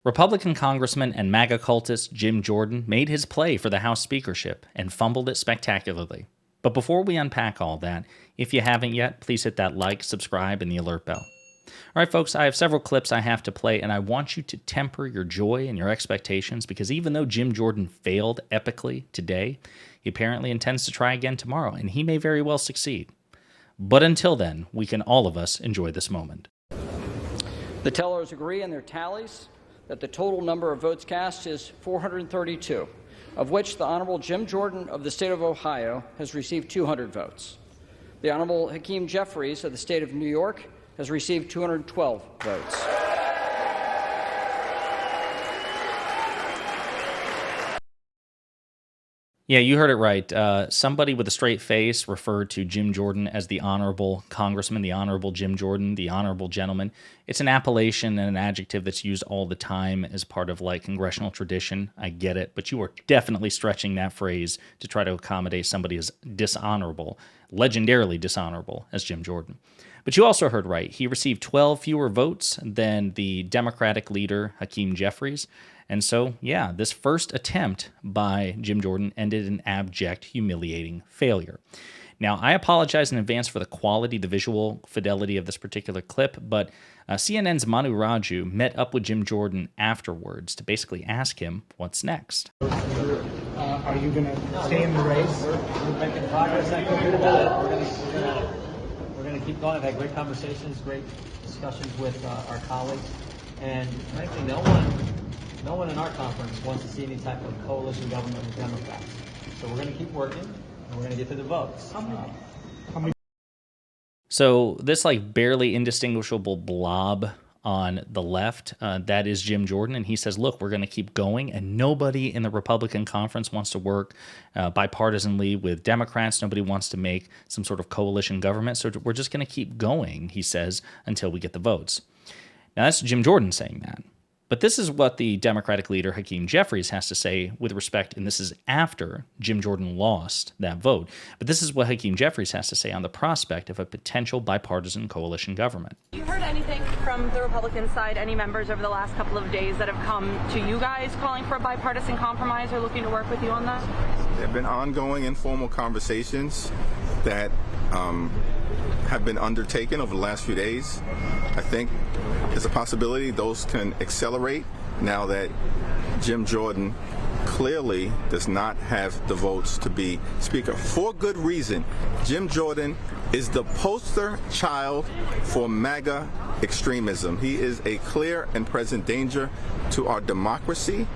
Republican Congressman and MAGA cultist Jim Jordan made his play for the House Speakership and fumbled it spectacularly. But before we unpack all that, if you haven't yet, please hit that like, subscribe, and the alert bell. All right, folks, I have several clips I have to play, and I want you to temper your joy and your expectations because even though Jim Jordan failed epically today, he apparently intends to try again tomorrow, and he may very well succeed. But until then, we can all of us enjoy this moment. The tellers agree in their tallies that the total number of votes cast is 432, of which the Honorable Jim Jordan of the state of Ohio has received 200 votes. The Honorable Hakeem Jeffries of the state of New York has received 212 votes. Yeah, you heard it right. Somebody with a straight face referred to Jim Jordan as the Honorable Congressman, the Honorable Jim Jordan, the Honorable Gentleman. It's an appellation and an adjective that's used all the time as part of like congressional tradition. I get it, but you are definitely stretching that phrase to try to accommodate somebody as dishonorable, legendarily dishonorable as Jim Jordan. But you also heard right. He received 12 fewer votes than the Democratic leader, Hakeem Jeffries. And so, yeah, this first attempt by Jim Jordan ended in abject, humiliating failure. Now, I apologize in advance for the quality, the visual fidelity of this particular clip, but CNN's Manu Raju met up with Jim Jordan afterwards to basically ask him what's next. Are you going to stay in the race? We're making progress. We're going to keep going. I've had great conversations, great discussions with our colleagues, and frankly, no one in our conference wants to see any type of coalition government with Democrats. So we're going to keep working, and we're going to get to the votes. So this like barely indistinguishable blob on the left, that is Jim Jordan, and he says, look, we're going to keep going, and nobody in the Republican conference wants to work bipartisanly with Democrats. Nobody wants to make some sort of coalition government, so we're just going to keep going, he says, until we get the votes. Now, that's Jim Jordan saying that. But this is what the Democratic leader, Hakeem Jeffries, has to say with respect, and this is after Jim Jordan lost that vote. But this is what Hakeem Jeffries has to say on the prospect of a potential bipartisan coalition government. You heard anything from the Republican side, any members over the last couple of days that have come to you guys calling for a bipartisan compromise or looking to work with you on that? There have been ongoing informal conversations that have been undertaken over the last few days. I think there's a possibility those can accelerate now that Jim Jordan clearly does not have the votes to be Speaker. For good reason. Jim Jordan is the poster child for MAGA extremism. He is a clear and present danger to our democracy.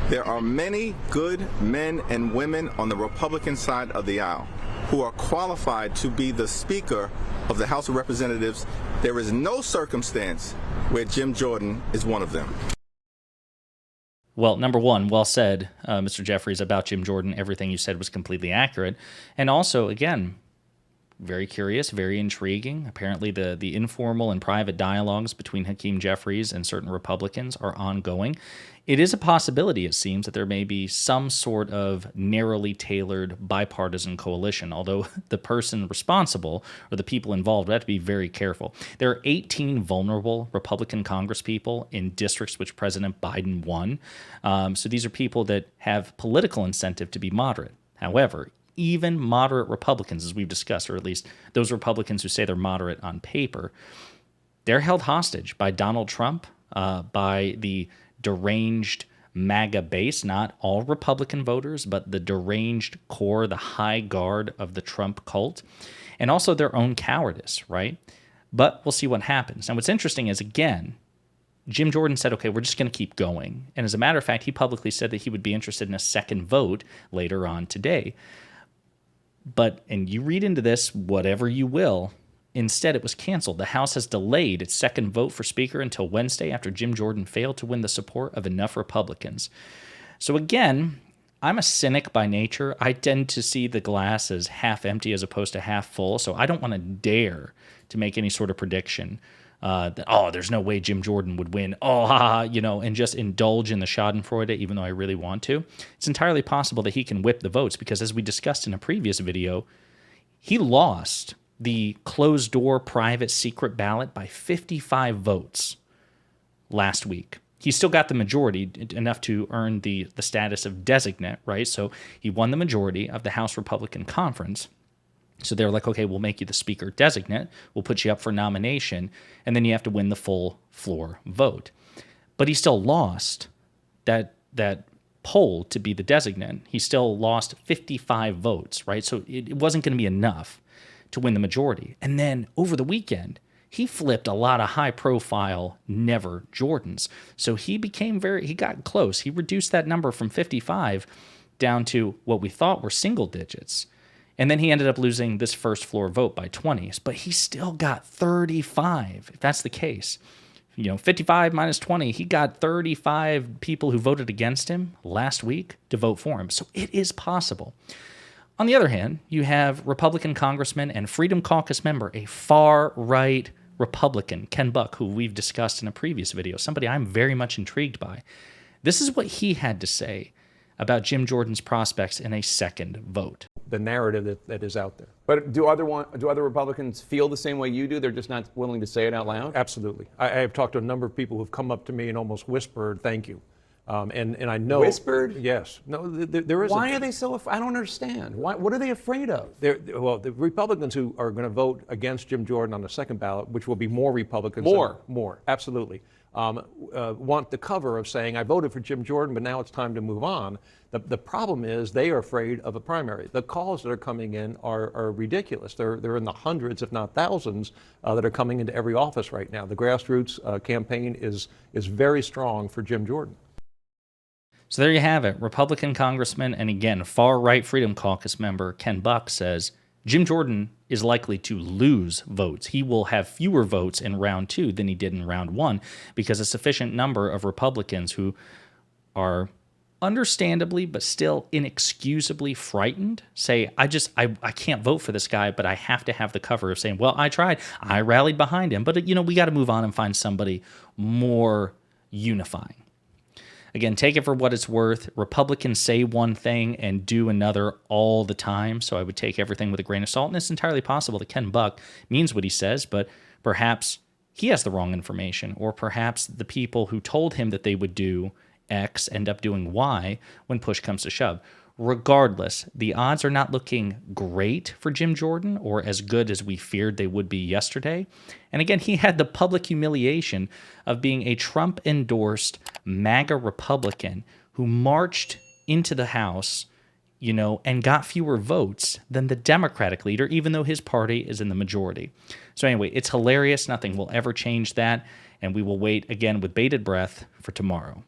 There are many good men and women on the Republican side of the aisle who are qualified to be the Speaker of the House of Representatives. There is no circumstance where Jim Jordan is one of them. Well, number one, well said, Mr. Jeffries, about Jim Jordan. Everything you said was completely accurate. And also, again, very curious, very intriguing. Apparently, the informal and private dialogues between Hakeem Jeffries and certain Republicans are ongoing. It is a possibility, it seems, that there may be some sort of narrowly tailored bipartisan coalition, although the person responsible or the people involved have to be very careful. There are 18 vulnerable Republican congresspeople in districts which President Biden won. So these are people that have political incentive to be moderate. However, even moderate Republicans, as we've discussed, or at least those Republicans who say they're moderate on paper, they're held hostage by Donald Trump, by the deranged MAGA base, not all Republican voters, but the deranged core, the high guard of the Trump cult, and also their own cowardice, right? But we'll see what happens. Now, what's interesting is, again, Jim Jordan said, okay, we're just going to keep going. And as a matter of fact, he publicly said that he would be interested in a second vote later on today. But, and you read into this whatever you will, instead it was canceled. The House has delayed its second vote for Speaker until Wednesday after Jim Jordan failed to win the support of enough Republicans. So again, I'm a cynic by nature. I tend to see the glass as half empty as opposed to half full, so I don't want to dare to make any sort of prediction that, oh, there's no way Jim Jordan would win, and just indulge in the schadenfreude, even though I really want to. It's entirely possible that he can whip the votes because, as we discussed in a previous video, he lost the closed-door, private, secret ballot by 55 votes last week. he still got the majority, enough to earn the status of designate, right? So he won the majority of the House Republican Conference. So they're like, okay, we'll make you the Speaker designate. We'll put you up for nomination. And then you have to win the full floor vote. But he still lost that poll to be the designate. He still lost 55 votes, right? So it wasn't going to be enough to win the majority. And then over the weekend, he flipped a lot of high-profile never Jordans. So he got close. He reduced that number from 55 down to what we thought were single digits. And then he ended up losing this first floor vote by 20s, but he still got 35, if that's the case. 55 minus 20, he got 35 people who voted against him last week to vote for him. So it is possible. On the other hand, you have Republican Congressman and Freedom Caucus member, a far-right Republican, Ken Buck, who we've discussed in a previous video, somebody I'm very much intrigued by. This is what he had to say about Jim Jordan's prospects in a second vote. The narrative that is out there. But do other Republicans feel the same way you do? They're just not willing to say it out loud? Absolutely. I have talked to a number of people who've come up to me and almost whispered, "Thank you." And I know. Whispered? Yes. No, there is. Why are they so? I don't understand. What are they afraid of? Well, the Republicans who are going to vote against Jim Jordan on the second ballot, which will be more Republicans. More. Absolutely. Want the cover of saying, I voted for Jim Jordan, but now it's time to move on. The problem is they are afraid of a primary. The calls that are coming in are ridiculous. They're in the hundreds, if not thousands, that are coming into every office right now. The grassroots campaign is very strong for Jim Jordan. So there you have it. Republican Congressman and, again, far-right Freedom Caucus member Ken Buck says Jim Jordan is likely to lose votes. He will have fewer votes in round 2 than he did in round 1 because a sufficient number of Republicans who are understandably but still inexcusably frightened say, I can't vote for this guy, but I have to have the cover of saying, well, I tried. I rallied behind him. But, we got to move on and find somebody more unifying. Again, take it for what it's worth. Republicans say one thing and do another all the time, so I would take everything with a grain of salt, and it's entirely possible that Ken Buck means what he says, but perhaps he has the wrong information, or perhaps the people who told him that they would do X end up doing Y when push comes to shove. Regardless, the odds are not looking great for Jim Jordan or as good as we feared they would be yesterday. And again, he had the public humiliation of being a Trump-endorsed MAGA Republican who marched into the House, and got fewer votes than the Democratic leader, even though his party is in the majority. So anyway, it's hilarious. Nothing will ever change that. And we will wait again with bated breath for tomorrow.